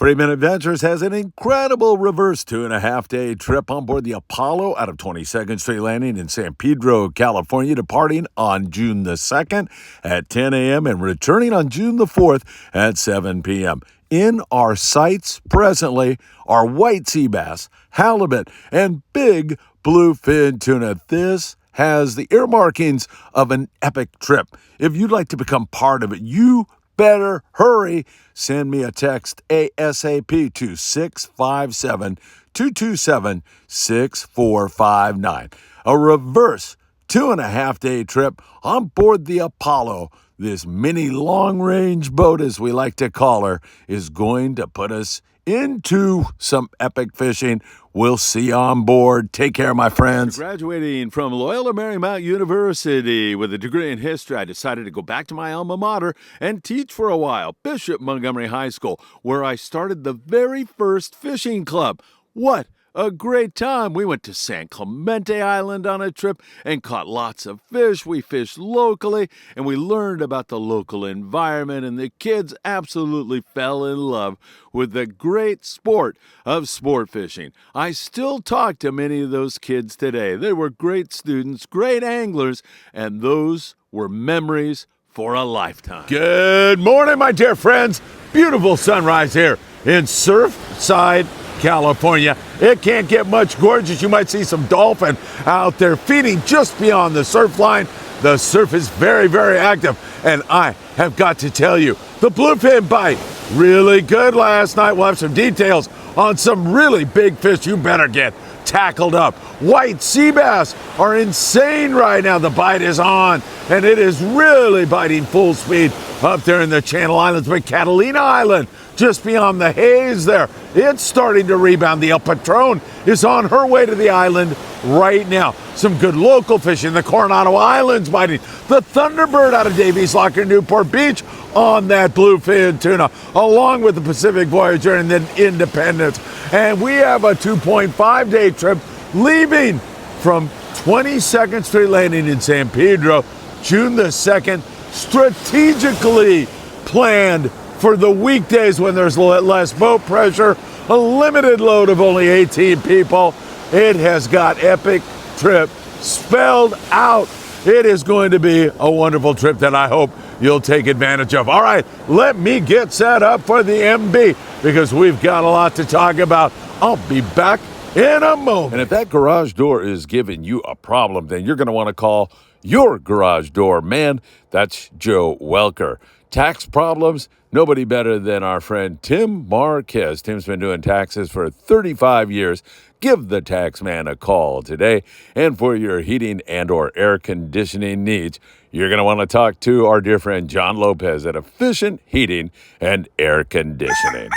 Friedman Adventures has an incredible reverse 2.5-day trip on board the Apollo out of 22nd Street Landing in San Pedro, California, departing on June the 2nd at 10 a.m. and returning on June the 4th at 7 p.m. In our sights presently are white sea bass, halibut, and big bluefin tuna. This has the earmarkings of an epic trip. If you'd like to become part of it, you better hurry. Send me a text ASAP to 657-227-6459. A reverse 2.5-day trip on board the Apollo. This mini long-range boat, as we like to call her, is going to put us into some epic fishing. We'll see you on board. Take care, my friends. Graduating from Loyola Marymount University with a degree in history, I decided to go back to my alma mater and teach for a while, Bishop Montgomery High School, where I started the very first fishing club. What a great time. We went to San Clemente Island on a trip and caught lots of fish. We fished locally and we learned about the local environment, and the kids absolutely fell in love with the great sport of sport fishing. I still talk to many of those kids today. They were great students, great anglers, and those were memories for a lifetime. Good morning, my dear friends. Beautiful sunrise here in Surfside, California. It can't get much gorgeous. You might see some dolphin out there feeding just beyond the surf line. The surf is very, very active, and I have got to tell you, the bluefin bite, really good last night. We'll have some details on some really big fish. You better get tackled up. White sea bass are insane right now. The bite is on, and it is really biting full speed up there in the Channel Islands. But Catalina Island, just beyond the haze there, it's starting to rebound. The El Patron is on her way to the island right now. Some good local fishing. The Coronado Islands biting. The Thunderbird out of Davies Locker, Newport Beach on that bluefin tuna, along with the Pacific Voyager and then Independence. And we have a 2.5-day trip leaving from 22nd Street Landing in San Pedro, June the 2nd, strategically planned for the weekdays when there's less boat pressure, a limited load of only 18 people. It has got epic trip spelled out. It is going to be a wonderful trip that I hope you'll take advantage of. All right, let me get set up for the MB because we've got a lot to talk about. I'll be back in a moment. And if that garage door is giving you a problem, then you're going to want to call your garage door man. That's Joe Welker. Tax problems? Nobody better than our friend Tim Marquez. Tim's been doing taxes for 35 years. Give the tax man a call today. And for your heating and or air conditioning needs, you're going to want to talk to our dear friend John Lopez at Efficient Heating and Air Conditioning.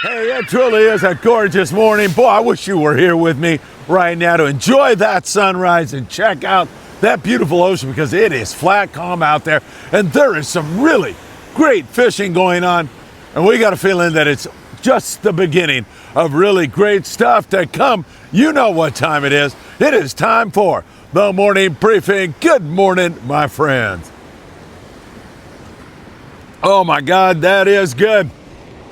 Hey, it truly is a gorgeous morning. Boy, I wish you were here with me right now to enjoy that sunrise and check out that beautiful ocean, because it is flat calm out there and there is some really great fishing going on. And we got a feeling that it's just the beginning of really great stuff to come. You know what time it is. It is time for the morning briefing. Good morning, my friends. Oh my God, that is good.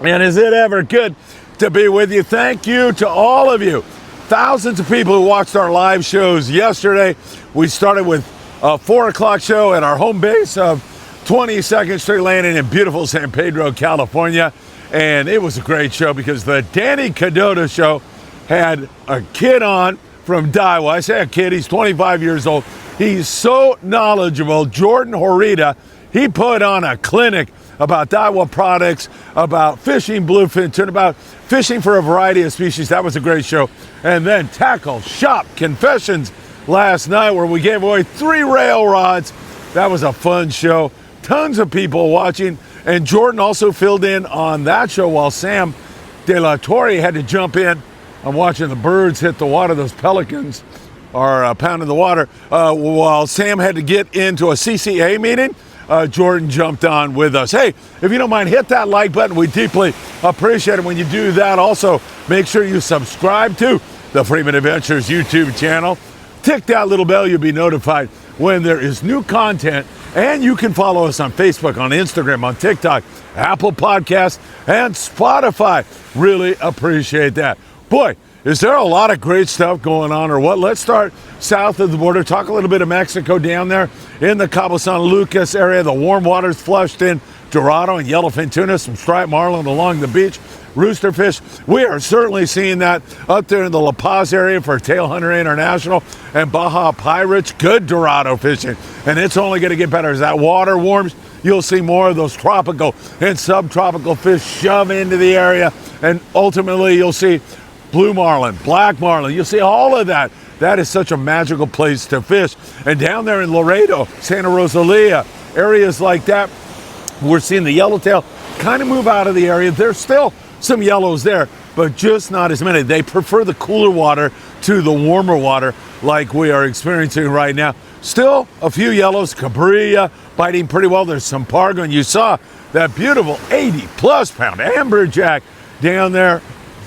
And is it ever good to be with you? Thank you to all of you. Thousands of people who watched our live shows yesterday. We started with a 4 o'clock show at our home base of 22nd Street Landing in beautiful San Pedro, California. And it was a great show because the Danny Cadota show had a kid on from Daiwa. I say a kid, he's 25 years old. He's so knowledgeable. Jordan Horita, he put on a clinic about Daiwa products, about fishing bluefin tuna, about fishing for a variety of species. That was a great show. And then Tackle Shop Confessions last night, where we gave away 3 rail rods. That was a fun show. Tons of people watching. And Jordan also filled in on that show while Sam De La Torre had to jump in I'm watching the birds hit the water. Those pelicans are pounding the water. While Sam had to get into a CCA meeting, Jordan jumped on with us. Hey, if you don't mind, hit that like button. We deeply appreciate it when you do that. Also, make sure you subscribe to the Friedman Adventures YouTube channel. Tick that little bell. You'll be notified when there is new content. And you can follow us on Facebook, on Instagram, on TikTok, Apple Podcasts, and Spotify. Really appreciate that. Boy, is there a lot of great stuff going on or what? Let's start south of the border. Talk a little bit of Mexico down there in the Cabo San Lucas area. The warm waters flushed in Dorado and yellowfin tuna, some striped marlin along the beach, roosterfish. We are certainly seeing that up there in the La Paz area for Tail Hunter International and Baja Pirates. Good Dorado fishing, and it's only going to get better as that water warms. You'll see more of those tropical and subtropical fish shove into the area, and ultimately you'll see blue marlin, black marlin. You'll see all of that. That is such a magical place to fish. And down there in Laredo, Santa Rosalia, areas like that, we're seeing the yellowtail kind of move out of the area. There's still some yellows there, but just not as many. They prefer the cooler water to the warmer water like we are experiencing right now. Still a few yellows, cabrilla biting pretty well. There's some pargo, and you saw that beautiful 80-plus pound amberjack down there.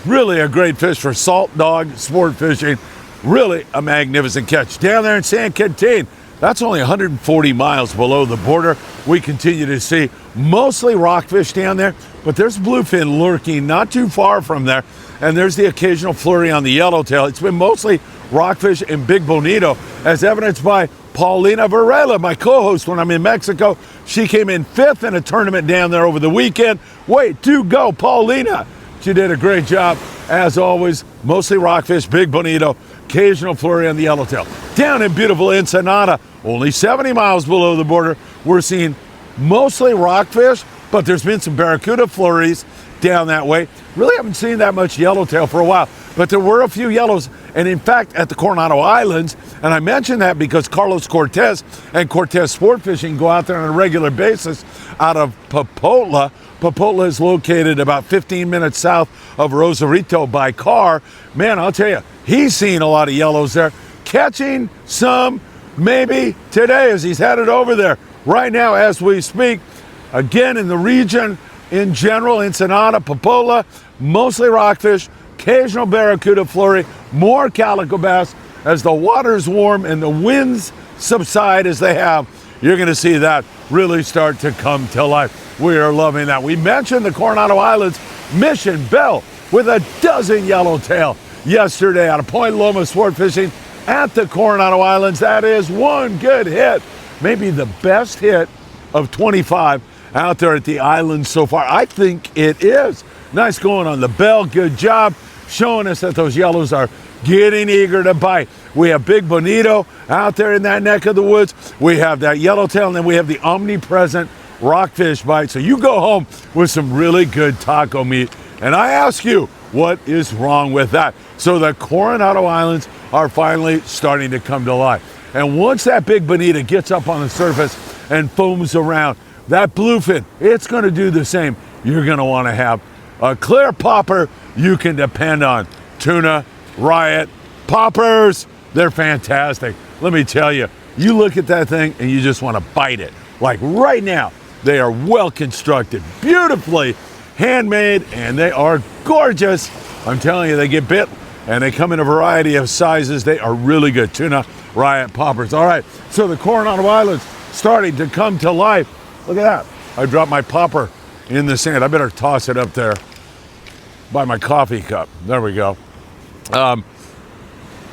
Really a great fish for salt dog sport fishing. Really a magnificent catch. Down there in San Quintin, that's only 140 miles below the border. We continue to see mostly rockfish down there, but there's bluefin lurking not too far from there, and there's the occasional flurry on the yellowtail. It's been mostly rockfish and big bonito, as evidenced by Paulina Varela, my co-host when I'm in Mexico. She came in 5th in a tournament down there over the weekend. Way to go, Paulina. She did a great job, as always. Mostly rockfish, big bonito, occasional flurry on the yellowtail. Down in beautiful Ensenada, only 70 miles below the border, we're seeing mostly rockfish, but there's been some barracuda flurries down that way. Really haven't seen that much yellowtail for a while, but there were a few yellows. And in fact, at the Coronado Islands, and I mention that because Carlos Cortez and Cortez Sport Fishing go out there on a regular basis out of Popotla. Popotla is located about 15 minutes south of Rosarito by car. Man, I'll tell you, he's seen a lot of yellows there. Catching some maybe today as he's headed over there right now as we speak. Again, in the region in general, Ensenada, Popotla, mostly rockfish, occasional barracuda flurry, more calico bass. As the water's warm and the winds subside as they have, you're going to see that really start to come to life. We are loving that. We mentioned the Coronado Islands Mission Bell with a dozen yellowtail yesterday out of Point Loma Sport Fishing at the Coronado Islands. That is one good hit, maybe the best hit of 25 out there at the islands so far. I think it is. Nice going on the bell. Good job showing us that those yellows are getting eager to bite. We have big bonito out there in that neck of the woods. We have that yellowtail, and then we have the omnipresent rockfish bite. So you go home with some really good taco meat. And I ask you, what is wrong with that? So the Coronado Islands are finally starting to come to life. And once that big bonito gets up on the surface and foams around, that bluefin, it's going to do the same. You're going to want to have a clear popper you can depend on. Tuna, riot, poppers, they're fantastic. Let me tell you, you look at that thing and you just want to bite it. Like right now, they are well constructed, beautifully handmade, and they are gorgeous. I'm telling you, they get bit and they come in a variety of sizes. They are really good. Tuna, riot, poppers. All right, so the Coronado Islands starting to come to life. Look at that. I dropped my popper in the sand. I better toss it up there by my coffee cup. There we go.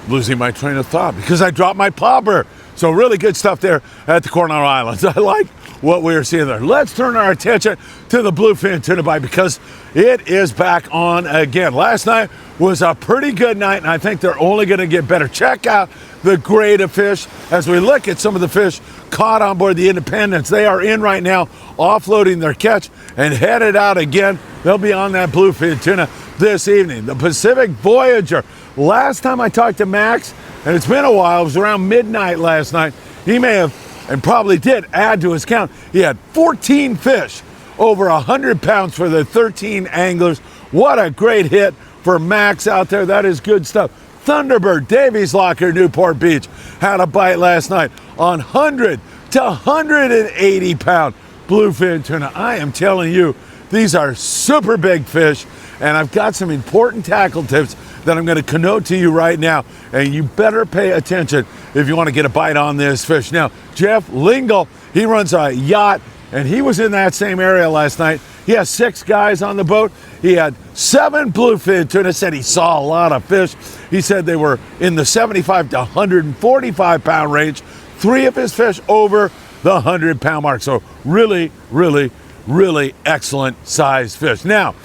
Losing my train of thought because I dropped my popper. So really good stuff there at the Coronado Islands. I like what we are seeing there. Let's turn our attention to the bluefin tuna bite because it is back on again. Last night was a pretty good night, and I think they're only going to get better. Check out the grade of fish as we look at some of the fish caught on board the Independence. They are in right now, offloading their catch and headed out again. They'll be on that bluefin tuna this evening. The Pacific Voyager. Last time I talked to Max, and it's been a while, it was around midnight last night, he may have, and probably did, add to his count. He had 14 fish, over 100 pounds for the 13 anglers. What a great hit for Max out there. That is good stuff. Thunderbird, Davies Locker, Newport Beach, had a bite last night on 100 to 180 pound bluefin tuna. I am telling you, these are super big fish, and I've got some important tackle tips that I'm going to connote to you right now, and you better pay attention if you want to get a bite on this fish. Now, Jeff Lingle, he runs a yacht, and he was in that same area last night. He has 6 guys on the boat. He had 7 bluefin tuna. Said he saw a lot of fish. He said they were in the 75 to 145 pound range. 3 of his fish over the 100 pound mark. So really, really, really excellent size fish. Now,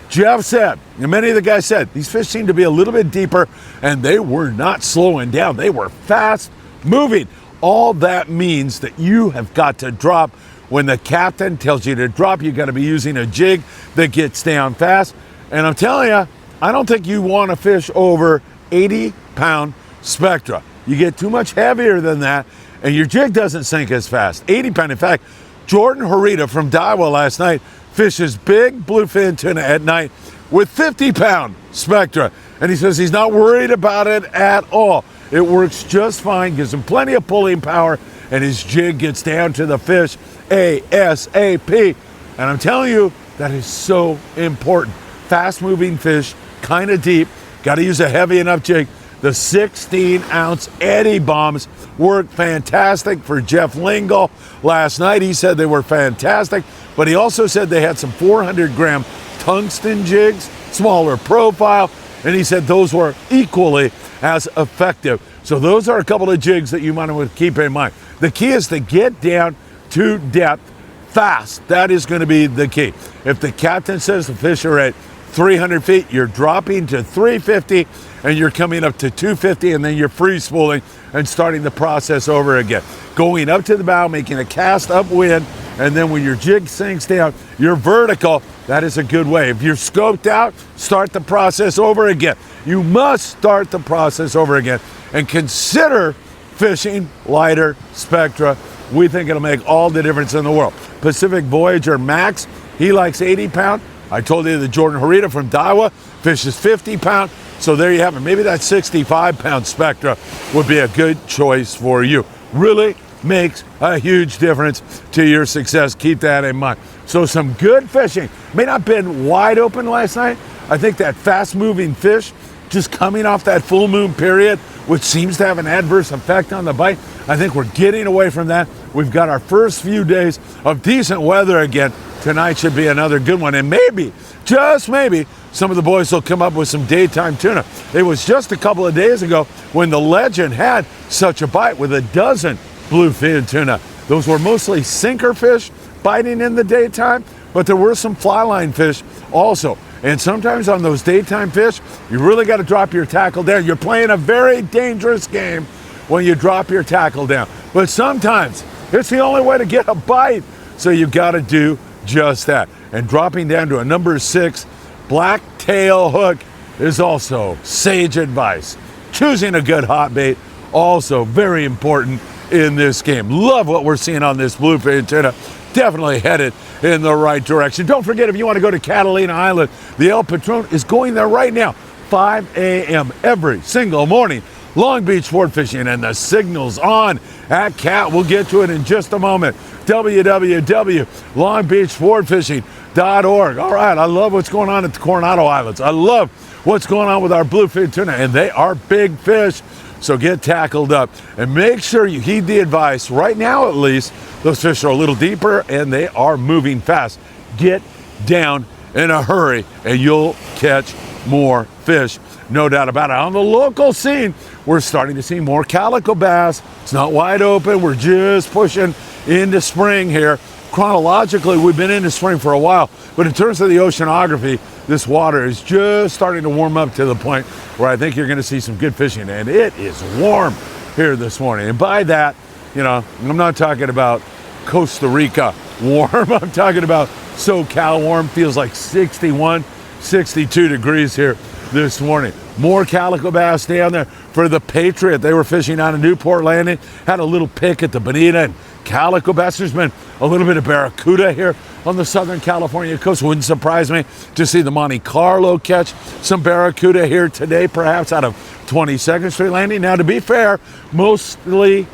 Jeff said, and many of the guys said, these fish seem to be a little bit deeper, and they were not slowing down. They were fast moving. All that means that you have got to drop. When the captain tells you to drop, you got to be using a jig that gets down fast. And I'm telling you, I don't think you want to fish over 80 pound spectra. You get too much heavier than that, and your jig doesn't sink as fast. 80 pound. In fact, Jordan Harita from Daiwa last night fishes big bluefin tuna at night with 50 pound spectra. And he says he's not worried about it at all. It works just fine, gives him plenty of pulling power, and his jig gets down to the fish ASAP. And I'm telling you, that is so important. Fast moving fish, kind of deep, got to use a heavy enough jig. The 16-ounce Eddie bombs worked fantastic for Jeff Lingle last night. He said they were fantastic, but he also said they had some 400-gram tungsten jigs, smaller profile, and he said those were equally as effective. So those are a couple of jigs that you might want to keep in mind. The key is to get down to depth fast. That is going to be the key. If the captain says the fish are at 300 feet, you're dropping to 350, and you're coming up to 250, and then you're free spooling and starting the process over again. Going up to the bow, making a cast upwind, and then when your jig sinks down, you're vertical. That is a good way. If you're scoped out, start the process over again. You must start the process over again and consider fishing lighter spectra. We think it'll make all the difference in the world. Pacific Voyager Max, he likes 80 pound. I told you that Jordan Harita from Daiwa fishes 50 pound. So there you have it. Maybe that 65 pound spectra would be a good choice for you. Really makes a huge difference to your success. Keep that in mind. So some good fishing. May not have been wide open last night. I think that fast moving fish just coming off that full moon period, which seems to have an adverse effect on the bite. I think we're getting away from that. We've got our first few days of decent weather again. Tonight should be another good one. And maybe, just maybe, some of the boys will come up with some daytime tuna. It was just a couple of days ago when the Legend had such a bite with a dozen bluefin tuna. Those were mostly sinker fish biting in the daytime, but there were some fly line fish also. And sometimes on those daytime fish, you really got to drop your tackle down. You're playing a very dangerous game when you drop your tackle down. But sometimes it's the only way to get a bite. So you got to do just that. And dropping down to a number 6 blacktail hook is also sage advice. Choosing a good hot bait, also very important in this game. Love what we're seeing on this bluefin tuna. Definitely headed in the right direction. Don't forget, if you want to go to Catalina Island, the El Patron is going there right now, 5 a.m. every single morning. Long Beach sport fishing, and the signal's on at Cat. We'll get to it in just a moment. www.longbeachsportfishing.org. All right, I love what's going on at the Coronado Islands. I love what's going on with our bluefin tuna, and they are big fish. So get tackled up and make sure you heed the advice. Right now, at least, those fish are a little deeper and they are moving fast. Get down in a hurry and you'll catch more fish. No doubt about it. On the local scene, we're starting to see more calico bass. It's not wide open. We're just pushing into spring here. Chronologically, we've been into spring for a while, but in terms of the oceanography, this water is just starting to warm up to the point where I think you're going to see some good fishing, and it is warm here this morning. And by that, you know, I'm not talking about Costa Rica warm. I'm talking about SoCal warm. Feels like 61, 62 degrees here this morning. More calico bass down there for the Patriot. They were fishing out of Newport Landing. Had a little pick at the Bonita and calico bass. There's been a little bit of barracuda here on the Southern California coast. Wouldn't surprise me to see the Monte Carlo catch some barracuda here today, perhaps out of 22nd Street Landing. Now, to be fair, mostly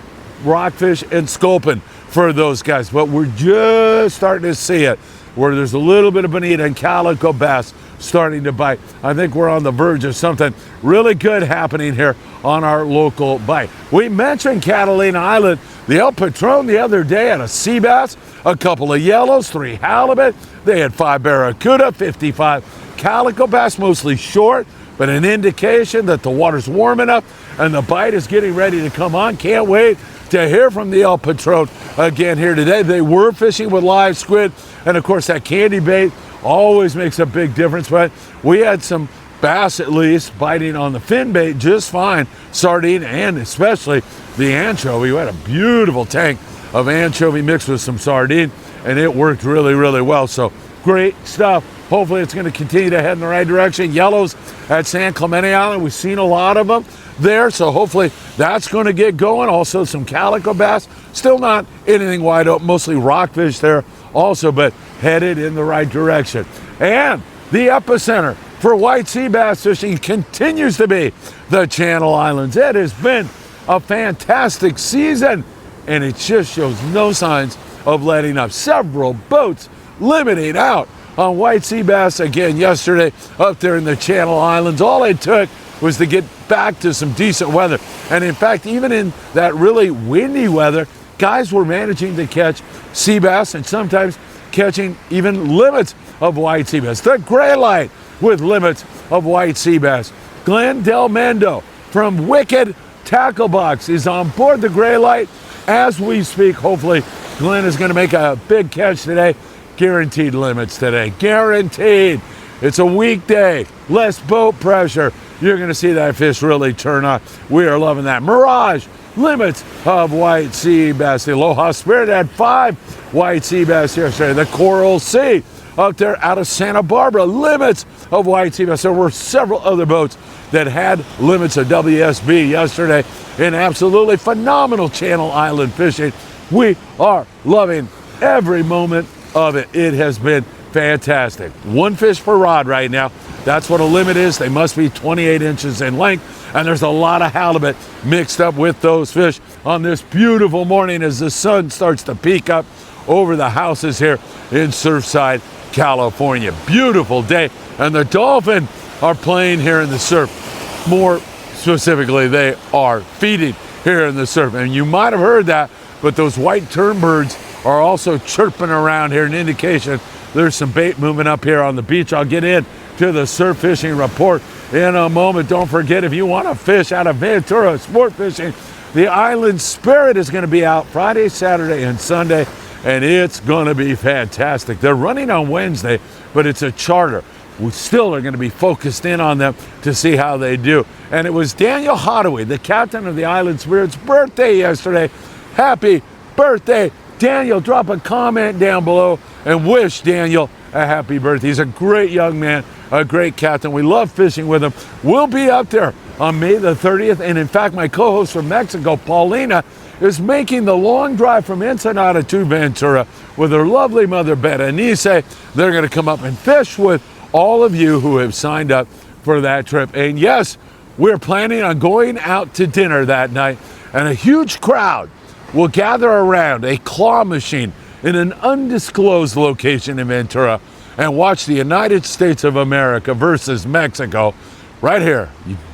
rockfish and sculpin for those guys, but we're just starting to see it where there's a little bit of bonita and calico bass starting to bite. I think we're on the verge of something really good happening here on our local bite. We mentioned Catalina Island, the El Patron the other day had a Seabass, a couple of yellows, 3 halibut. They had 5 barracuda, 55 calico bass, mostly short, but an indication that the water's warming up and the bite is getting ready to come on. Can't wait to hear from the El Patron again here today. They were fishing with live squid, and of course that candy bait always makes a big difference, but we had some bass at least biting on the fin bait just fine, sardine and especially the anchovy. We had a beautiful tank of anchovy mixed with some sardine, and it worked really, really well. So great stuff. Hopefully it's going to continue to head in the right direction. Yellows at San Clemente Island, we've seen a lot of them there, so hopefully that's going to get going. Also some calico bass, still not anything wide open, mostly rockfish there also, but headed in the right direction. And the epicenter for white sea bass fishing continues to be the Channel Islands. It has been a fantastic season, and it just shows no signs of letting up. Several boats limiting out on white sea bass again yesterday up there in the Channel Islands. All it took was to get back to some decent weather. And in fact, even in that really windy weather, guys were managing to catch sea bass and sometimes catching even limits of white sea bass. The gray light with limits of white sea bass. Glenn Del Mendo from Wicked Tackle Box is on board the gray light as we speak. Hopefully Glenn is going to make a big catch today. Guaranteed limits today. Guaranteed. It's a weekday. Less boat pressure. You're going to see that fish really turn on. We are loving that. Mirage. Limits of white sea bass. The Aloha Spirit had 5 white sea bass yesterday. The Coral Sea up there out of Santa Barbara. Limits of white sea bass. There were several other boats that had limits of WSB yesterday in absolutely phenomenal Channel Island fishing. We are loving every moment of it. It has been fantastic. 1 fish per rod right now. That's what a limit is. They must be 28 inches in length, and there's a lot of halibut mixed up with those fish on this beautiful morning as the sun starts to peek up over the houses here in Surfside, California. Beautiful day, and the dolphin are playing here in the surf. More specifically, they are feeding here in the surf, and you might have heard that, but those white turnbirds are also chirping around here, an indication there's some bait moving up here on the beach. I'll get in to the surf fishing report in a moment. Don't forget, if you want to fish out of Ventura sport fishing, the Island Spirit is going to be out Friday, Saturday, and Sunday, and it's going to be fantastic. They're running on Wednesday, but it's a charter. We still are going to be focused in on them to see how they do. And it was Daniel Hottaway, the captain of the Island Spirit's birthday yesterday. Happy birthday, Daniel. Drop a comment down below and wish Daniel a happy birthday. He's a great young man, a great captain. We love fishing with him. We'll be up there on May the 30th. And in fact, my co-host from Mexico, Paulina, is making the long drive from Ensenada to Ventura with her lovely mother, Berenice. They're going to come up and fish with all of you who have signed up for that trip. And yes, we're planning on going out to dinner that night, and a huge crowd will gather around a claw machine in an undisclosed location in Ventura and watch the United States of America versus Mexico right here.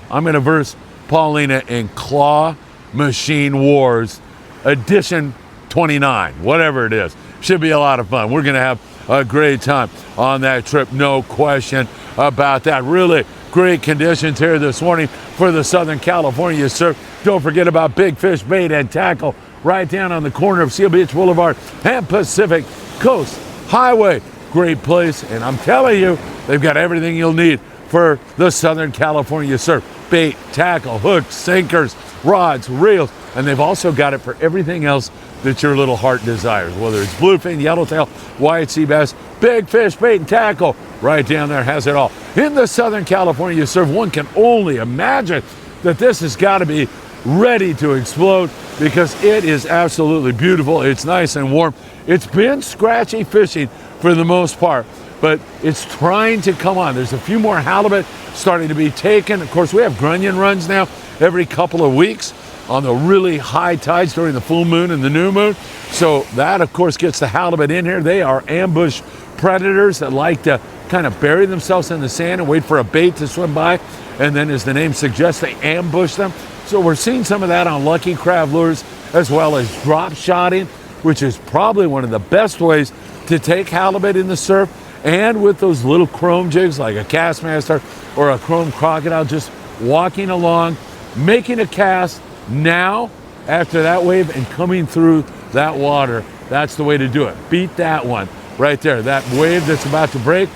I'm going to verse Paulina in Claw Machine Wars Edition 29, whatever it is. Should be a lot of fun. We're going to have a great time on that trip, no question about that. Really great conditions here this morning for the Southern California surf. Don't forget about Big Fish Bait and Tackle right down on the corner of Seal Beach Boulevard and Pacific Coast Highway. Great place, and I'm telling you, they've got everything you'll need for the Southern California surf. Bait, tackle, hooks, sinkers, rods, reels, and they've also got it for everything else that your little heart desires, whether it's bluefin, yellowtail, white sea bass, big fish, bait, and tackle. Right down there has it all. In the Southern California surf, one can only imagine that this has got to be ready to explode because it is absolutely beautiful. It's nice and warm. It's been scratchy fishing for the most part, but it's trying to come on. There's a few more halibut starting to be taken. Of course, we have grunion runs now every couple of weeks on the really high tides during the full moon and the new moon. So that, of course, gets the halibut in here. They are ambush predators that like to kind of bury themselves in the sand and wait for a bait to swim by. And then, as the name suggests, they ambush them. So we're seeing some of that on Lucky Crab lures, as well as drop shotting, which is probably one of the best ways to take halibut in the surf. And with those little chrome jigs like a Castmaster or a chrome crocodile, just walking along, making a cast now after that wave and coming through that water. That's the way to do it. Beat that one right there. That wave that's about to break.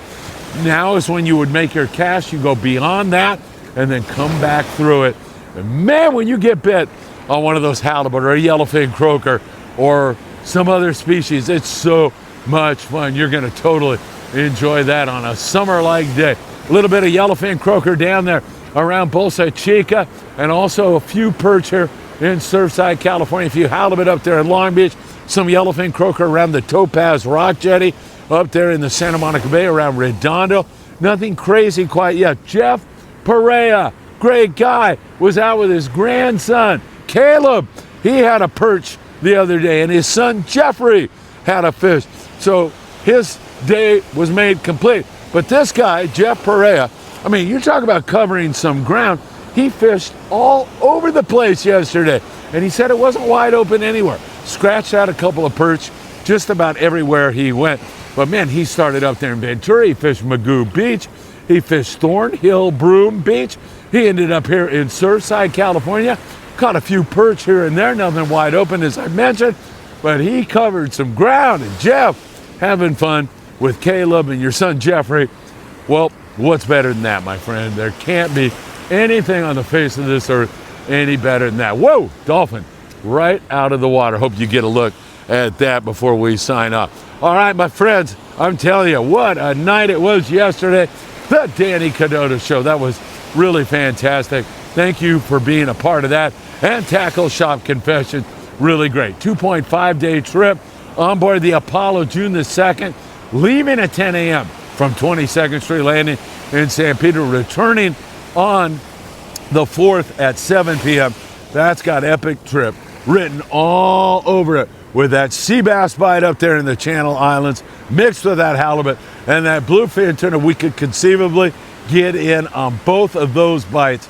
Now is when you would make your cast. You go beyond that and then come back through it. And man, when you get bit on one of those halibut or a yellowfin croaker or some other species, it's so much fun. You're going to totally enjoy that on a summer-like day. A little bit of yellowfin croaker down there around Bolsa Chica, and also a few perch here in Surfside, California. A few halibut up there in Long Beach. Some yellowfin croaker around the Topaz Rock Jetty up there in the Santa Monica Bay around Redondo. Nothing crazy quite yet. Jeff Perea, great guy, was out with his grandson, Caleb. He had a perch the other day, and his son, Jeffrey, had a fish. So his day was made complete. But this guy, Jeff Perea, I mean, you talk about covering some ground. He fished all over the place yesterday, and he said it wasn't wide open anywhere. Scratched out a couple of perch just about everywhere he went. But man, he started up there in Ventura. He fished Magoo Beach. He fished Thornhill Broom Beach. He ended up here in Surfside, California. Caught a few perch here and there, nothing wide open as I mentioned, but he covered some ground. And Jeff, having fun with Caleb and your son Jeffrey. Well, what's better than that, my friend? There can't be anything on the face of this earth any better than that. Whoa, dolphin right out of the water. Hope you get a look at that before we sign off. All right, my friends, I'm telling you, what a night it was yesterday. The Danny Cadota Show. That was really fantastic. Thank you for being a part of that. And Tackle Shop Confession, really great. 2.5-day trip on board the Apollo June the 2nd, leaving at 10 a.m. from 22nd Street Landing in San Pedro, returning on the 4th at 7 p.m. That's got epic trip written all over it with that Seabass bite up there in the Channel Islands, mixed with that halibut and that bluefin tuna. We could conceivably get in on both of those bites.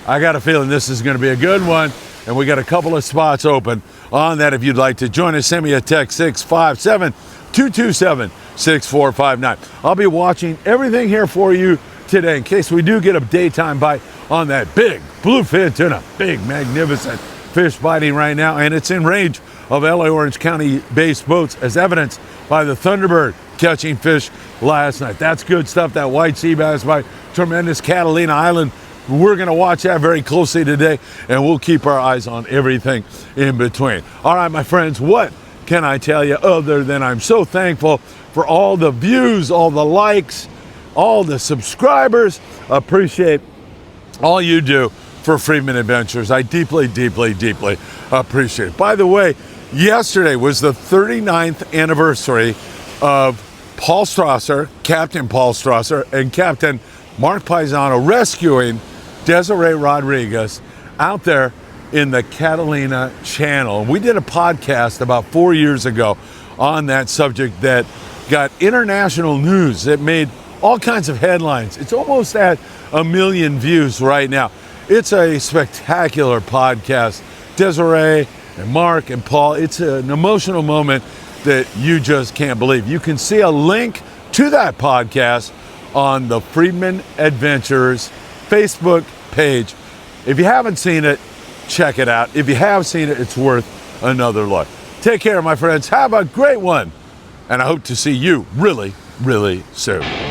I got a feeling this is going to be a good one, and we got a couple of spots open on that. If you'd like to join us, send me a text 657-227-6459. I'll be watching everything here for you today in case we do get a daytime bite on that big bluefin tuna. Big, magnificent fish biting right now, and it's in range of LA Orange County based boats, as evidenced by the Thunderbird catching fish last night. That's good stuff. That white sea bass bite, tremendous Catalina Island. We're going to watch that very closely today, and we'll keep our eyes on everything in between. All right, my friends, what can I tell you other than I'm so thankful for all the views, all the likes, all the subscribers. Appreciate all you do for Friedman Adventures. I deeply, deeply, deeply appreciate it. By the way, yesterday was the 39th anniversary of Paul Strasser, Captain Paul Strasser, and Captain Mark Paisano rescuing Desiree Rodriguez out there in the Catalina Channel. We did a podcast about 4 years ago on that subject that got international news. It made all kinds of headlines. It's almost at 1 million views right now. It's a spectacular podcast. Desiree and Mark and Paul, it's an emotional moment that you just can't believe. You can see a link to that podcast on the Friedman Adventures Facebook page. If you haven't seen it, check it out. If you have seen it, it's worth another look. Take care, my friends. Have a great one. And I hope to see you really, really soon.